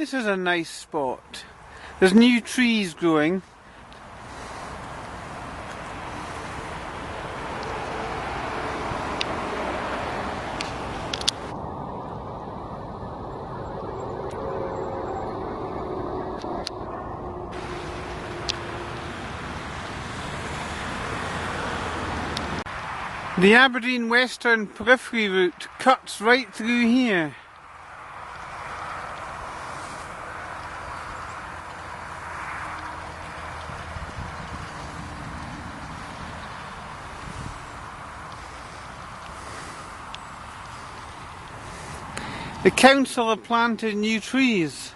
this is a nice spot. There's new trees growing. The Aberdeen Western Periphery route cuts right through here. The council have planted new trees.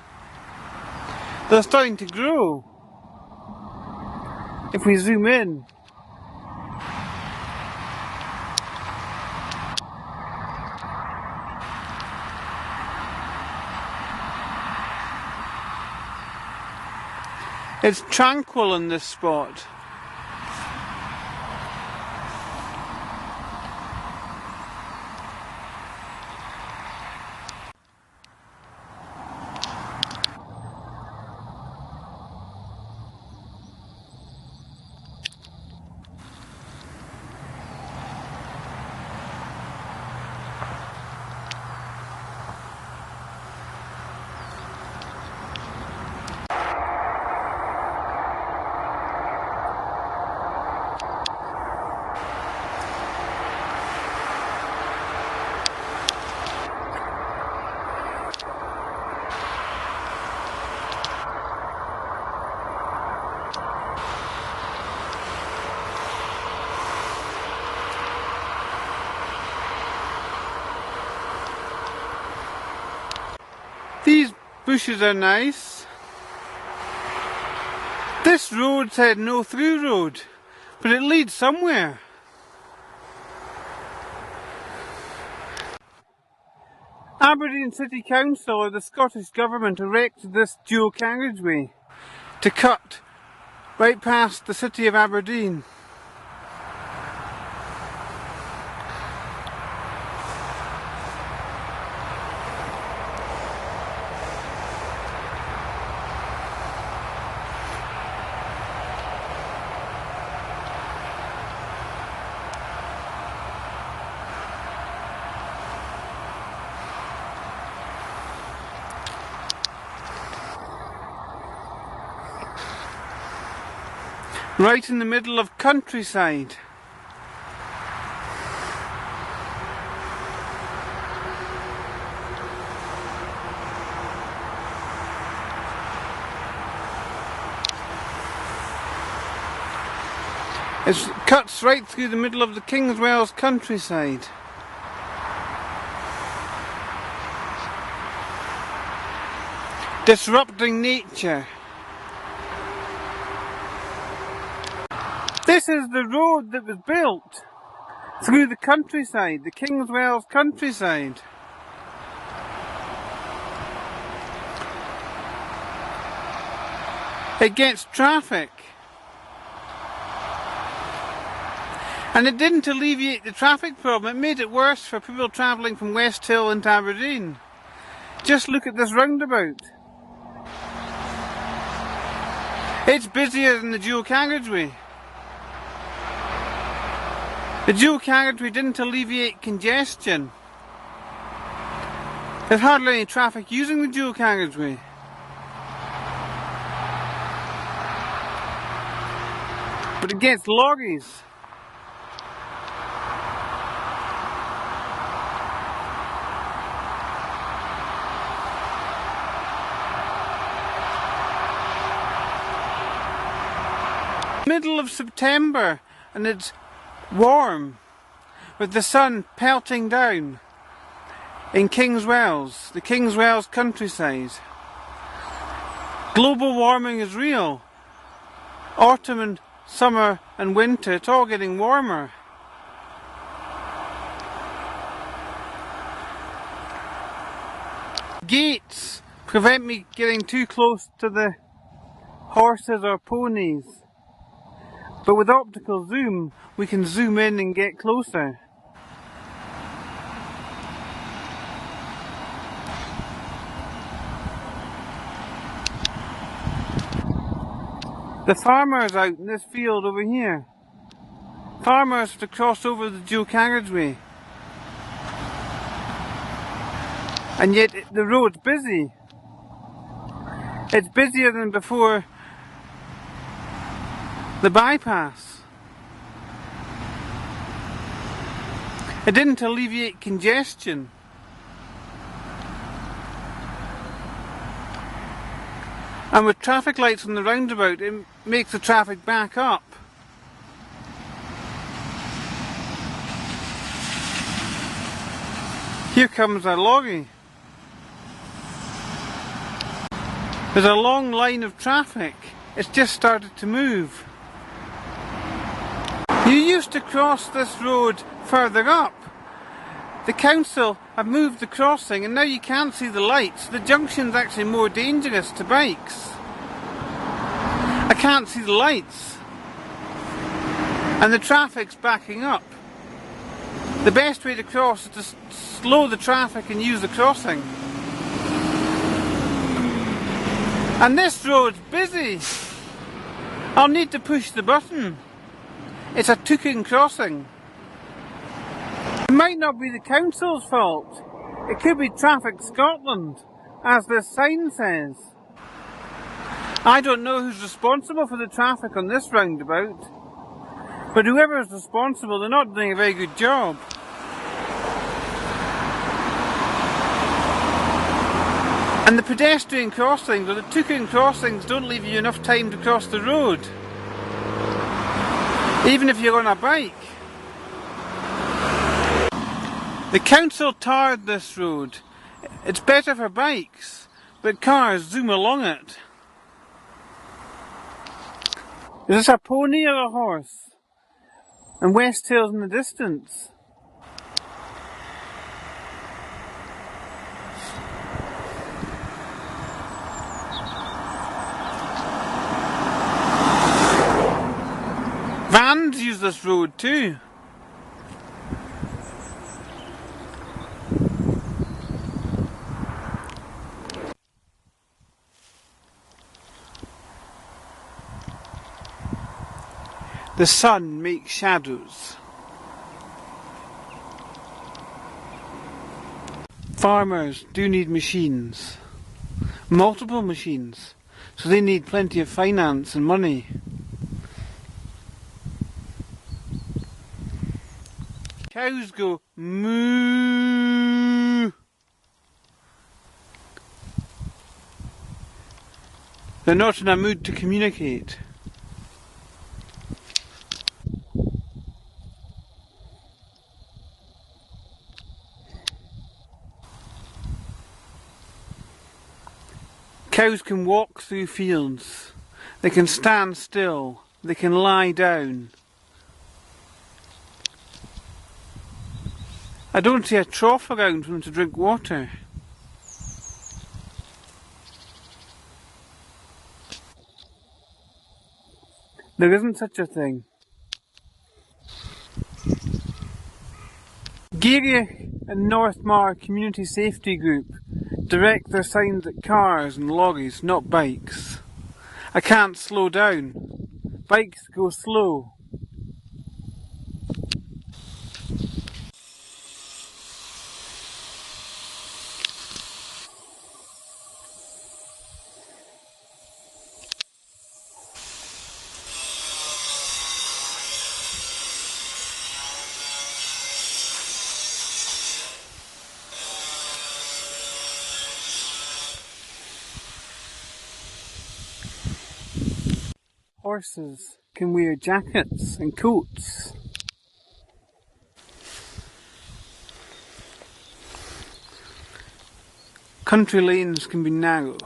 They're starting to grow. If we zoom in. It's tranquil in this spot. These bushes are nice. This road said no through road, but it leads somewhere. Aberdeen City Council or the Scottish Government erected this dual carriageway to cut right past the city of Aberdeen. Right in the middle of countryside. It cuts right through the middle of the Kingswells countryside. Disrupting nature. This is the road that was built through the countryside, the Kingswells countryside. It gets traffic. And it didn't alleviate the traffic problem, it made it worse for people travelling from West Hill into Aberdeen. Just look at this roundabout. It's busier than the dual carriageway. The dual carriageway didn't alleviate congestion. There's hardly any traffic using the dual carriageway. But it gets lorries. Middle of September and it's warm with the sun pelting down in Kingswells, the Kingswells countryside. Global warming is real. Autumn and summer and winter, it's all getting warmer. Gates prevent me getting too close to the horses or ponies. But with optical zoom, we can zoom in and get closer. The farmers out in this field over here. Farmers have to cross over the dual carriageway. And yet the road's busy. It's busier than before the bypass. It didn't alleviate congestion. And with traffic lights on the roundabout, it makes the traffic back up. Here comes a lorry. There's a long line of traffic. It's just started to move. You used to cross this road further up. The council have moved the crossing and now you can't see the lights. The junction's actually more dangerous to bikes. I can't see the lights. And the traffic's backing up. The best way to cross is to slow the traffic and use the crossing. And this road's busy. I'll need to push the button. It's a token crossing. It might not be the council's fault. It could be Traffic Scotland, as this sign says. I don't know who's responsible for the traffic on this roundabout, but whoever is responsible, they're not doing a very good job. And the pedestrian crossings, or the token crossings, don't leave you enough time to cross the road, even if you're on a bike. The council tarred this road. It's better for bikes, but cars zoom along it. Is this a pony or a horse? And West Hills in the distance. Vans use this road too. The sun makes shadows. Farmers do need machines. Multiple machines. So they need plenty of finance and money. Cows go moo. They're not in a mood to communicate. Cows can walk through fields. They can stand still. They can lie down. I don't see a trough around for them to drink water. There isn't such a thing. Geary and Northmar Community Safety Group direct their signs at cars and lorries, not bikes. I can't slow down. Bikes go slow. Horses can wear jackets and coats. Country lanes can be narrow.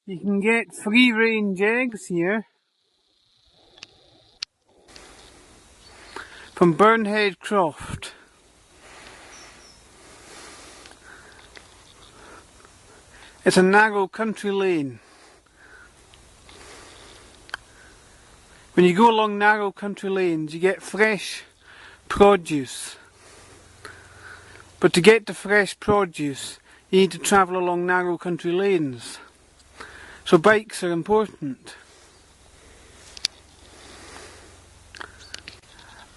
You can get free range eggs here from Burnhead Croft. It's a narrow country lane. When you go along narrow country lanes, you get fresh produce. But to get to fresh produce, you need to travel along narrow country lanes. So bikes are important.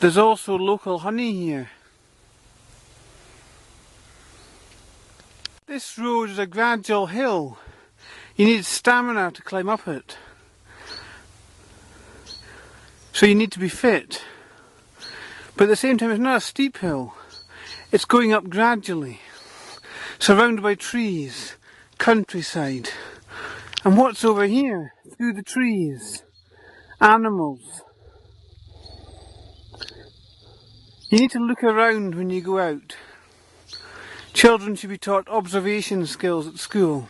There's also local honey here. This road is a gradual hill. You need stamina to climb up it. So you need to be fit. But at the same time, it's not a steep hill. It's going up gradually, surrounded by trees, countryside. And what's over here, through the trees? Animals. You need to look around when you go out. Children should be taught observation skills at school.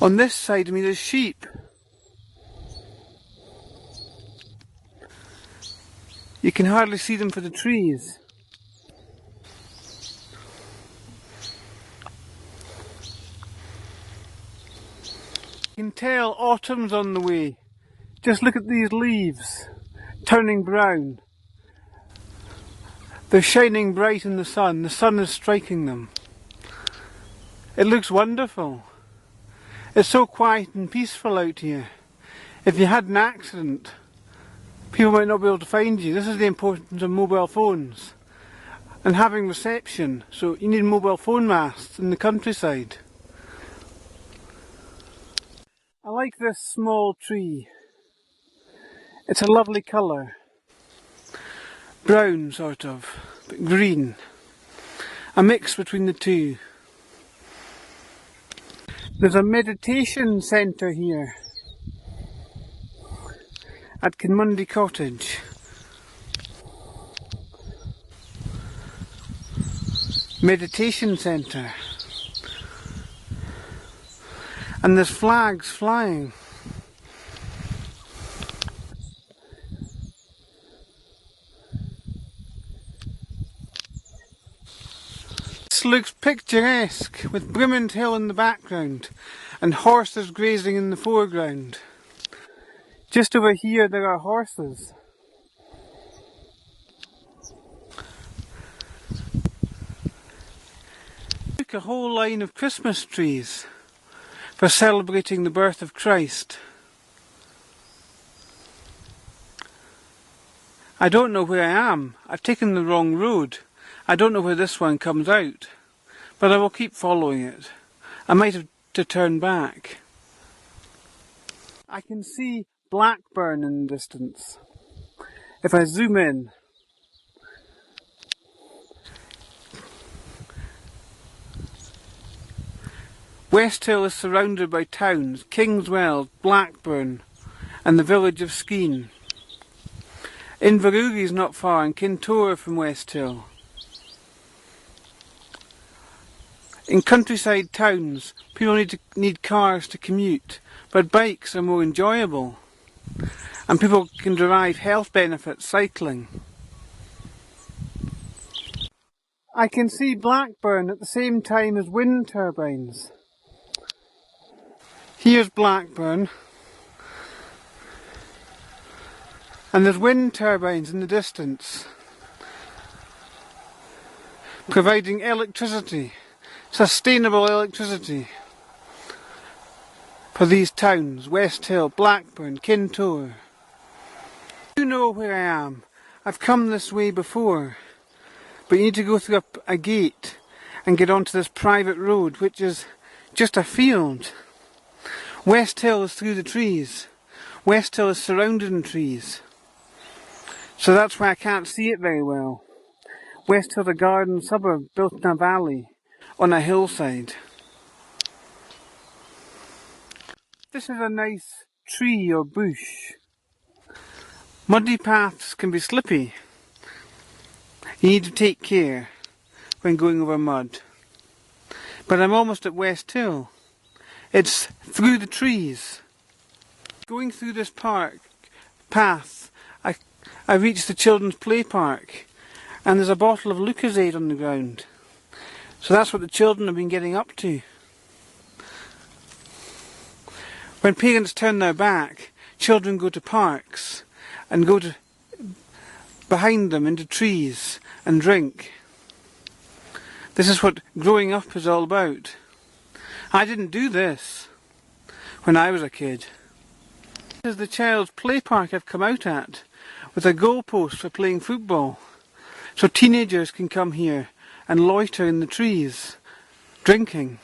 On this side of me there's sheep. You can hardly see them for the trees. You can tell autumn's on the way. Just look at these leaves, turning brown. They're shining bright in the sun is striking them. It looks wonderful. It's so quiet and peaceful out here. If you had an accident, people might not be able to find you. This is the importance of mobile phones and having reception. So you need mobile phone masts in the countryside. I like this small tree. It's a lovely colour. Brown sort of, but green. A mix between the two. There's a meditation centre here at Kinmundy Cottage. Meditation centre. And there's flags flying. This looks picturesque with Brimond Hill in the background and horses grazing in the foreground. Just over here there are horses. Look, a whole line of Christmas trees for celebrating the birth of Christ. I don't know where I am. I've taken the wrong road. I don't know where this one comes out, but I will keep following it. I might have to turn back. I can see Blackburn in the distance. If I zoom in, Westhill is surrounded by towns, Kingswell, Blackburn and the village of Skene. Inverurie is not far and Kintore from Westhill. In countryside towns, people need cars to commute, but bikes are more enjoyable and people can derive health benefits cycling. I can see Blackburn at the same time as wind turbines. Here's Blackburn, and there's wind turbines in the distance, providing electricity, sustainable electricity, for these towns, Westhill, Blackburn, Kintore. You know where I am. I've come this way before, but you need to go through a gate and get onto this private road, which is just a field. Westhill is through the trees. Westhill is surrounded in trees. So that's why I can't see it very well. Westhill's a garden suburb built in a valley on a hillside. This is a nice tree or bush. Muddy paths can be slippy. You need to take care when going over mud. But I'm almost at Westhill. It's through the trees. Going through this path, I reached the children's play park And there's a bottle of Lucozade on the ground. So that's what the children have been getting up to. When parents turn their back, children go to parks and go to behind them into trees and drink. This is what growing up is all about. I didn't do this when I was a kid. This is the child's play park I've come out at, with a goalpost for playing football. So teenagers can come here and loiter in the trees, drinking.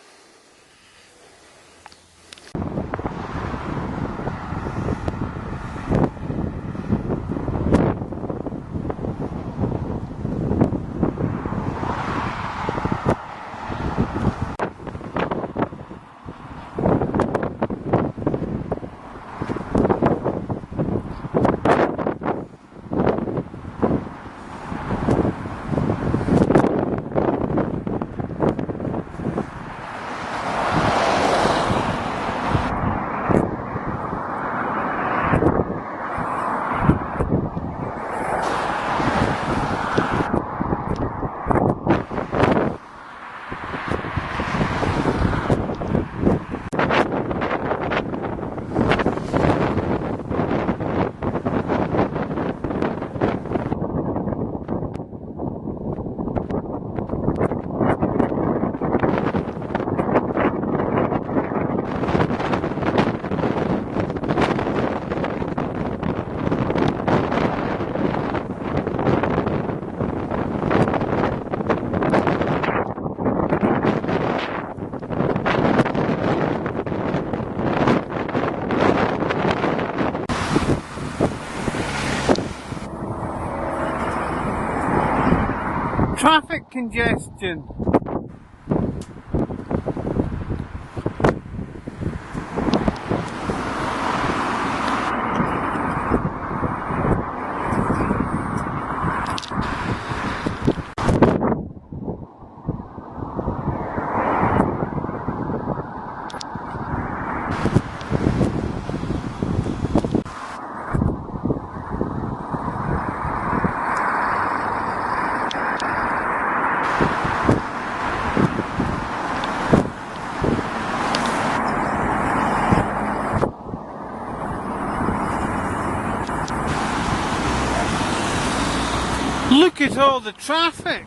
Traffic congestion. Look at all the traffic.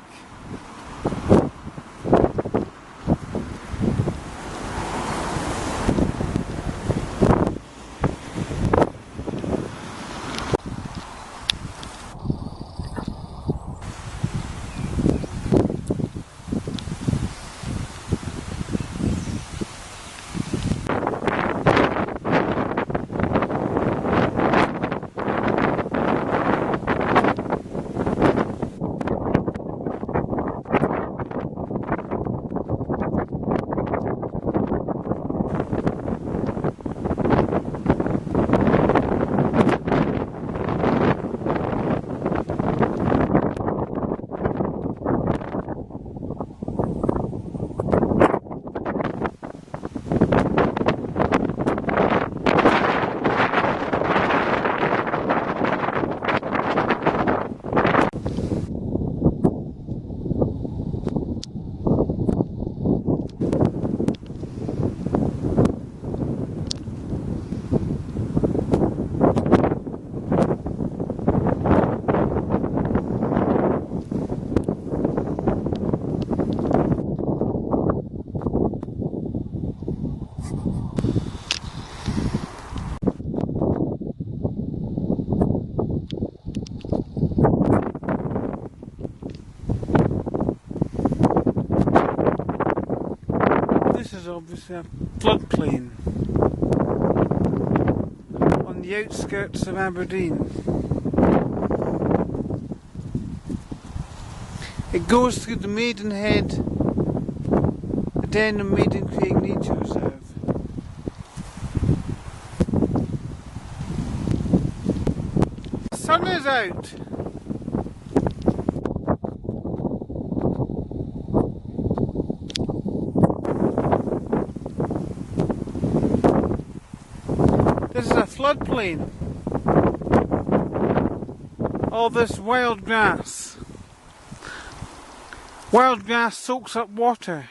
This is obviously a floodplain on the outskirts of Aberdeen. It goes through the Maidenhead, the Denham Maiden Craig Nature Reserve. The sun is out. This is a floodplain. All this wild grass. Wild grass soaks up water.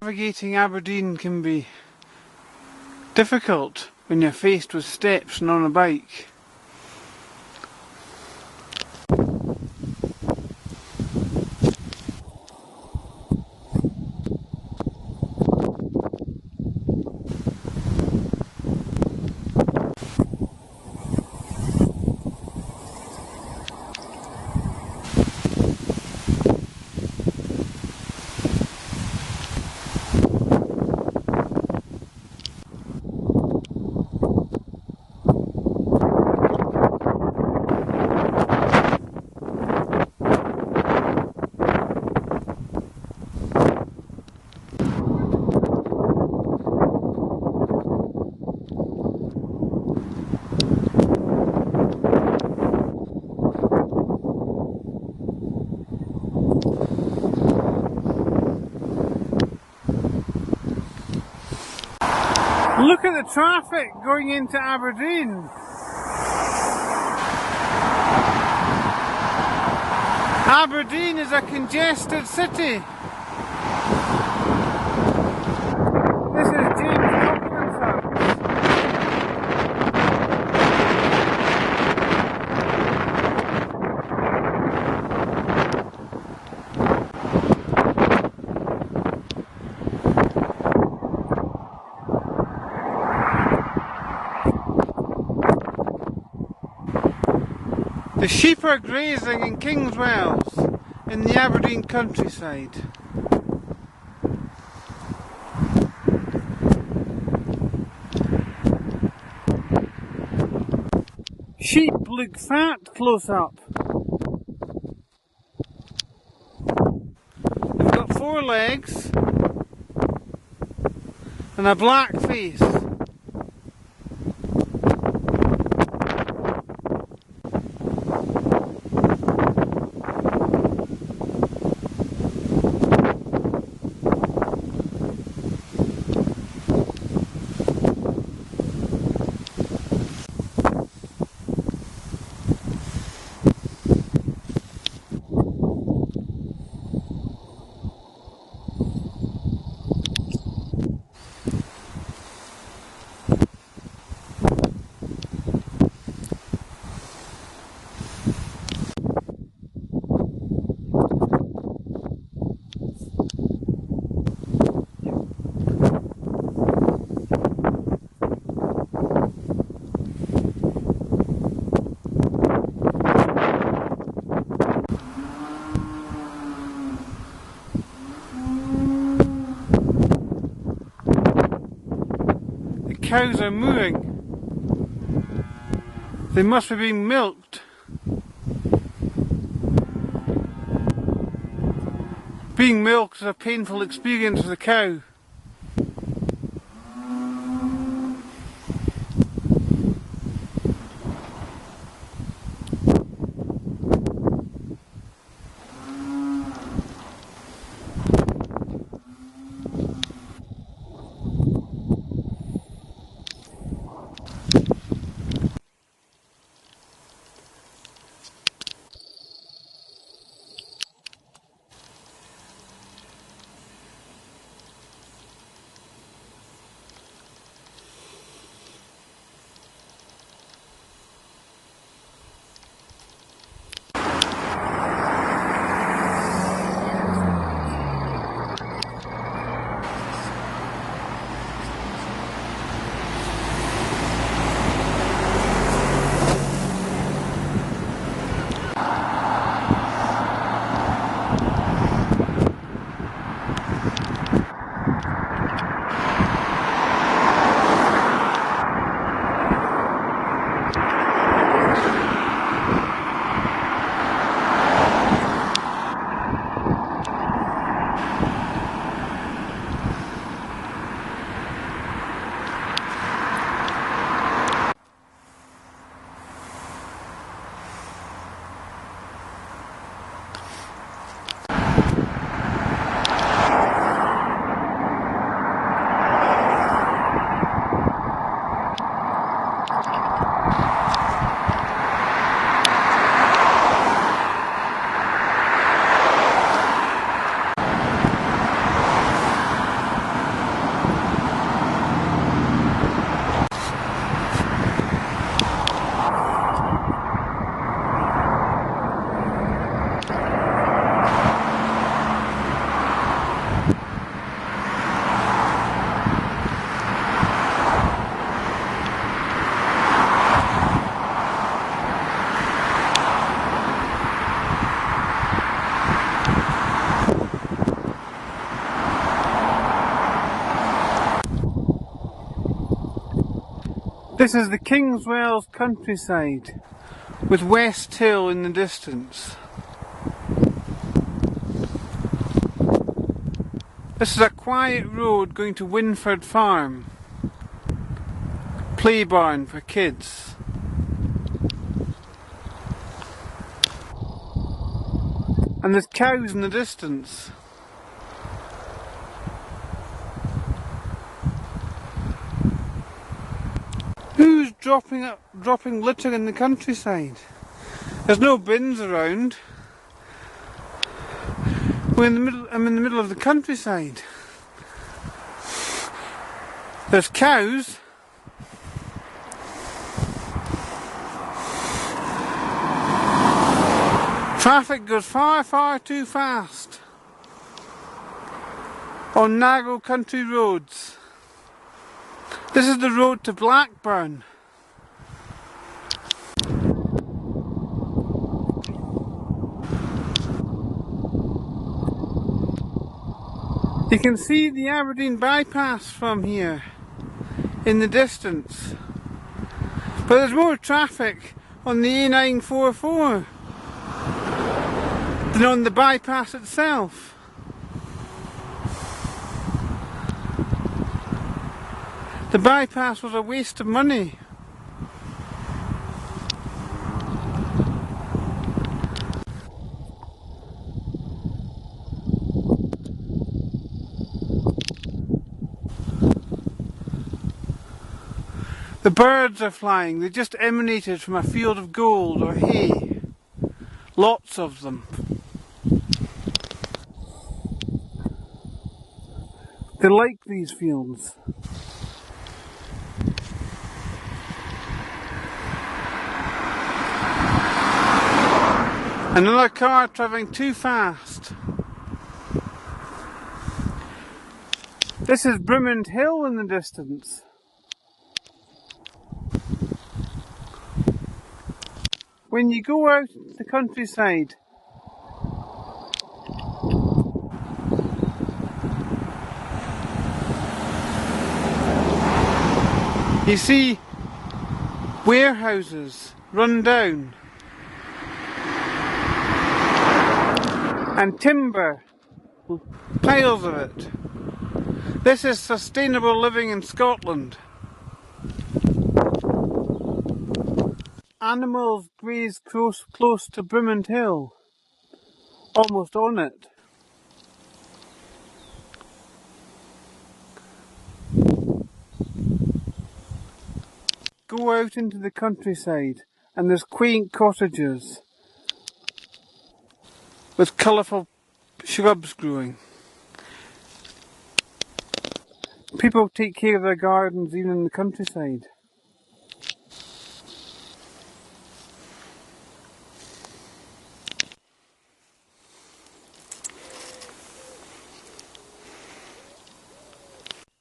Navigating Aberdeen can be difficult when you're faced with steps and on a bike. Look at the traffic going into Aberdeen. Aberdeen is a congested city. This is James Coughlin's house. The sheep are grazing in Kingswells in the Aberdeen countryside. Sheep look fat close up. They've got 4 legs and a black face. Cows are mooing. They must be being milked. Being milked is a painful experience for the cow. This is the Kingswells countryside with West Hill in the distance. This is a quiet road going to Winford Farm. Play barn for kids. And there's cows in the distance. Who's dropping litter in the countryside? There's no bins around. I'm in the middle of the countryside. There's cows. Traffic goes far too fast on narrow country roads. This is the road to Blackburn. You can see the Aberdeen bypass from here in the distance. But there's more traffic on the A944 than on the bypass itself. The bypass was a waste of money. The birds are flying. They just emanated from a field of gold or hay. Lots of them. They like these fields. Another car travelling too fast. This is Brimond Hill in the distance. When you go out to the countryside, you see warehouses run down and timber, piles of it. This is sustainable living in Scotland. Animals graze close to Brimond Hill, almost on it. Go out into the countryside and there's quaint cottages with colourful shrubs growing. People take care of their gardens even in the countryside.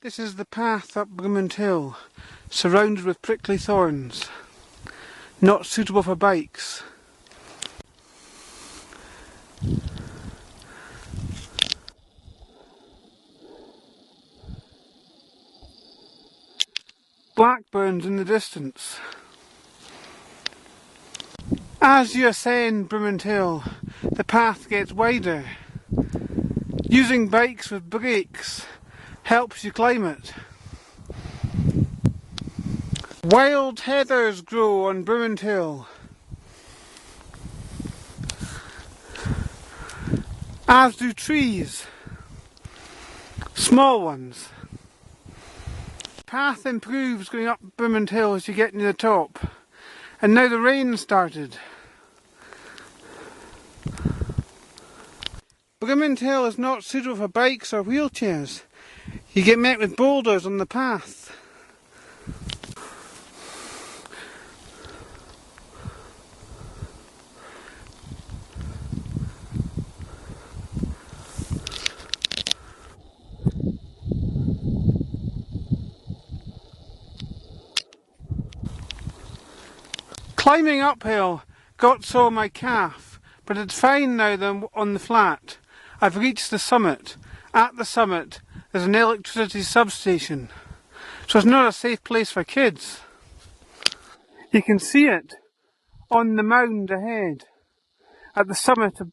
This is the path up Brimond Hill, surrounded with prickly thorns, not suitable for bikes. Blackburn's in the distance. As you ascend Brimond Hill, the path gets wider. Using bikes with brakes helps you climb it. Wild heathers grow on Brimond Hill, as do trees, small ones. Path improves going up Brimond Hill as you get near the top, and now the rain started. Brimond Hill is not suitable for bikes or wheelchairs. You get met with boulders on the path. Climbing uphill got sore my calf, but it's fine now than on the flat. I've reached the summit. At the summit there's an electricity substation, so it's not a safe place for kids. You can see it on the mound ahead at the summit of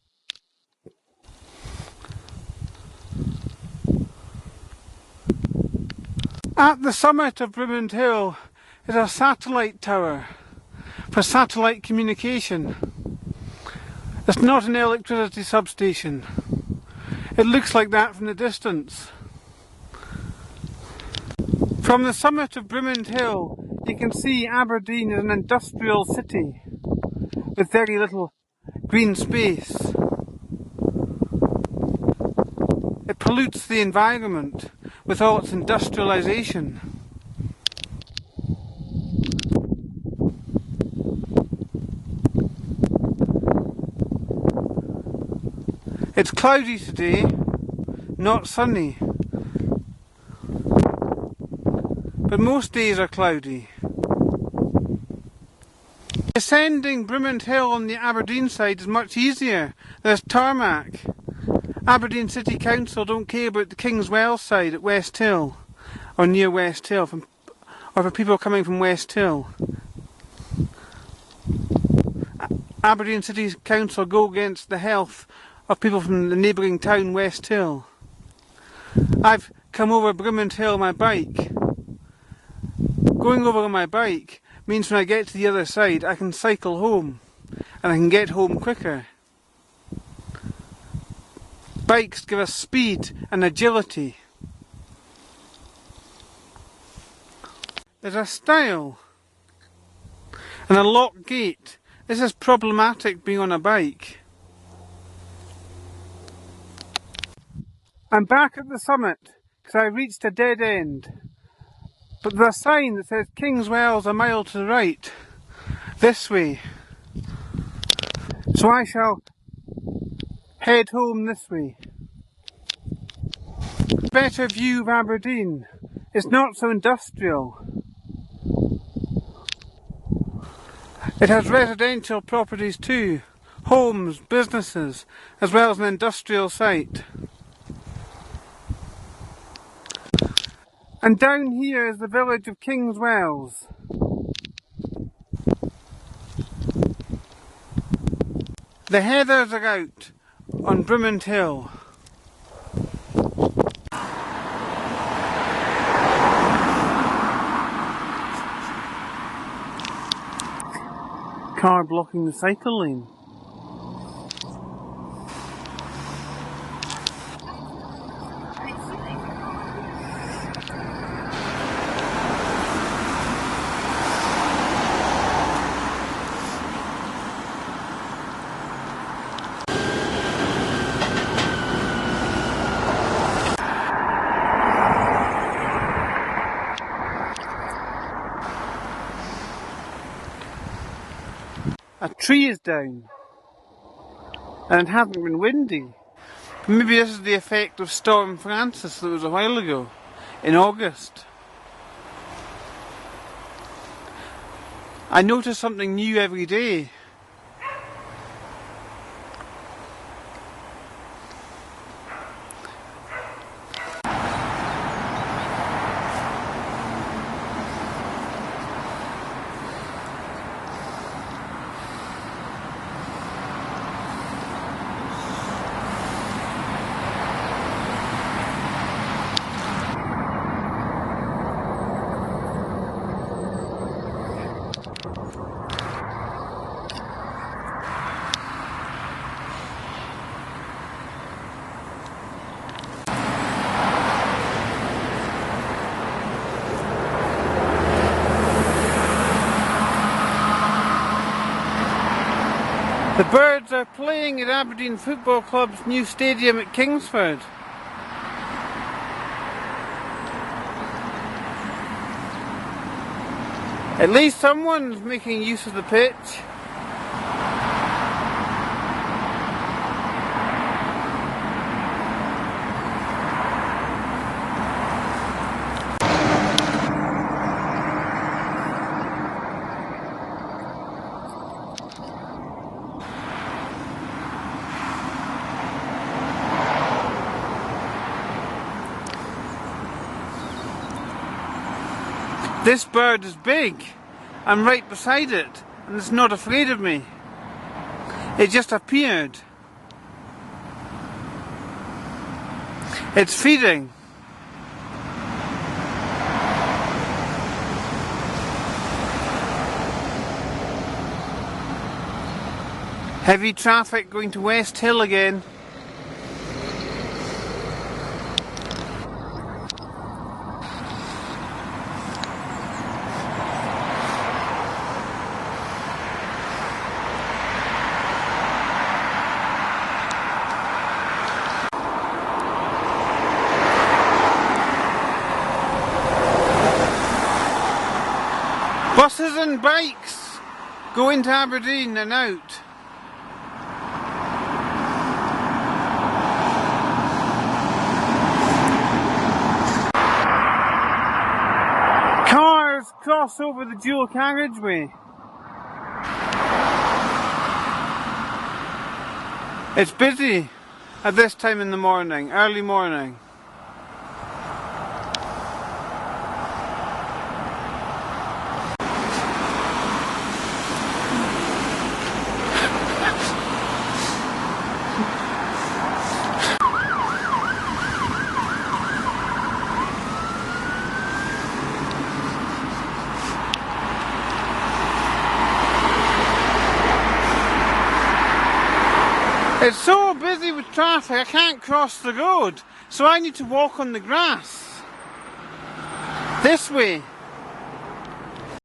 Brimond Hill is a satellite tower for satellite communication. It's not an electricity substation. It looks like that from the distance. From the summit of Brimond Hill, you can see Aberdeen is an industrial city with very little green space. It pollutes the environment with all its industrialisation. It's cloudy today, not sunny. But most days are cloudy. Ascending Brimond Hill on the Aberdeen side is much easier. There's tarmac. Aberdeen City Council don't care about the King's Wells side at West Hill, or near West Hill, or for people coming from West Hill. Aberdeen City Council go against the health of people from the neighbouring town West Hill. I've come over Brimond Hill on my bike. Going over on my bike means when I get to the other side I can cycle home and I can get home quicker. Bikes give us speed and agility. There's a stile and a locked gate. This is problematic being on a bike. I'm back at the summit because I reached a dead end. But there's a sign that says King's Wells a mile to the right, this way. So I shall head home this way. Better view of Aberdeen. It's not so industrial. It has residential properties too, homes, businesses, as well as an industrial site. And down here is the village of King's Wells. The heathers are out on Brimond Hill. Car blocking the cycle lane. A tree is down, and it hasn't been windy. Maybe this is the effect of Storm Francis that was a while ago, in August. I notice something new every day. The birds are playing at Aberdeen Football Club's new stadium at Kingsford. At least someone's making use of the pitch. This bird is big. I'm right beside it, and it's not afraid of me. It just appeared. It's feeding. Heavy traffic going to West Hill again. Buses and bikes go into Aberdeen and out. Cars cross over the dual carriageway. It's busy at this time in the morning, early morning. It's so busy with traffic I can't cross the road, so I need to walk on the grass. This way.